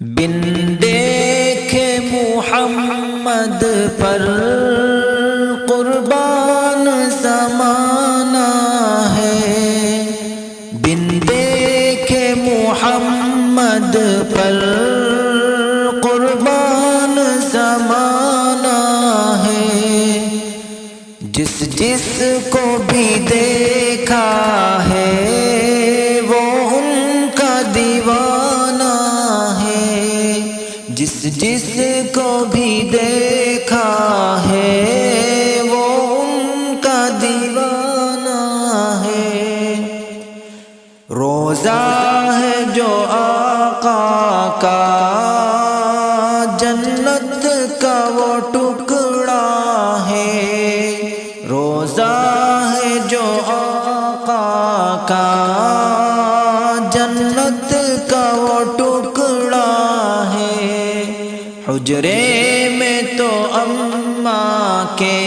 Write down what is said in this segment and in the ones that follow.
بن دیکھے محمد پر قربان زمانہ ہے، بن دیکھے محمد پر قربان زمانہ ہے، جس جس کو بھی دیکھا ہے وہ ان کا دیوانہ ہے، جس جس کو بھی دیکھا ہے وہ ان کا دیوانہ ہے۔ روزہ ہے جو آقا کا جنت کا وہ ٹکڑا ہے، روزہ ہے جو آقا کا جنت کا وہ ٹکڑا ہے۔ حجرے میں تو اماں کے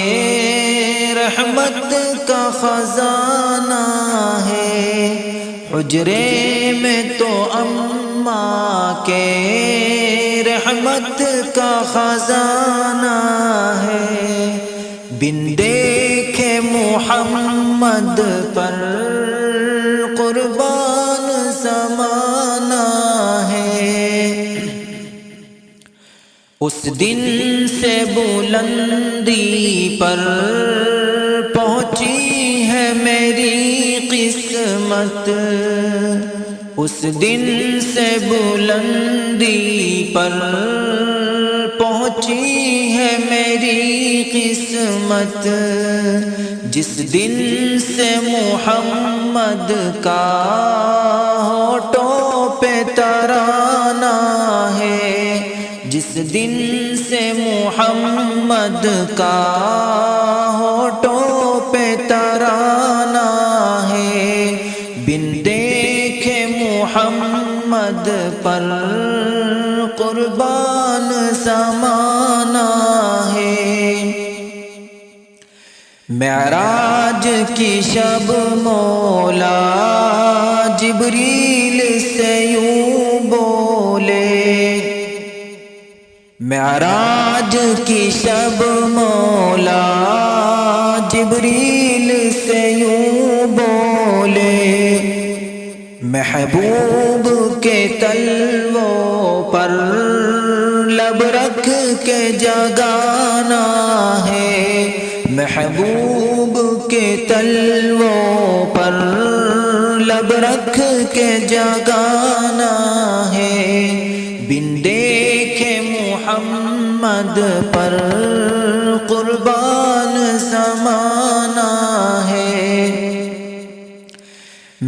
رحمت کا خزانہ ہے، حجرے میں تو اماں کے رحمت کا خزانہ ہے۔ بن دیکھے محمد پر قربان زمانہ ہے، اس دن سے بلندی پر پہنچی ہے میری قسمت، اس دن سے بلندی پر پہنچی ہے میری قسمت، جس دن سے محمد کا ہونٹوں پہ ترانہ ہے، جس دن سے محمد کا ہونٹوں پہ ترانہ ہے۔ بن دیکھے محمد پر قربان زمانہ ہے۔ معراج کی شب مولا جبریل سے یوں بولے، معراج کی شب مولا جبریل سے یوں بولے، محبوب کے تلووں پر لب رکھ کے جگانا ہے، محبوب کے تلووں پر لب رکھ کے جگانا ہے۔ بن دیکھے محمد پر قربان زمانہ ہے،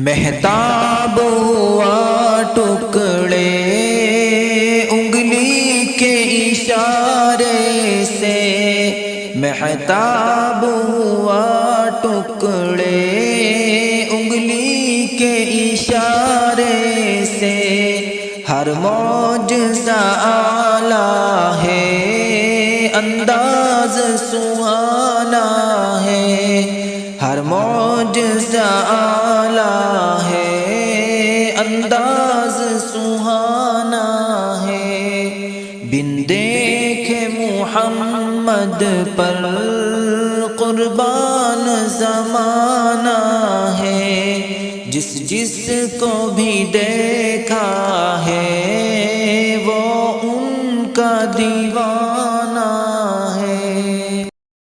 مہتاب ہوا ٹکڑے انگلی کے اشارے سے، مہتاب ہوا ٹکڑے انگلی کے اشارے سے، ہر معجزہ اعلیٰ ہے انداز سہانا ہے، ہر معجزہ اعلیٰ ہے انداز سہانا ہے۔ بن دیکھے محمد پر قربان زمانہ ہے، جس جس کو بھی دیکھا ہے وہ ان کا دیوانہ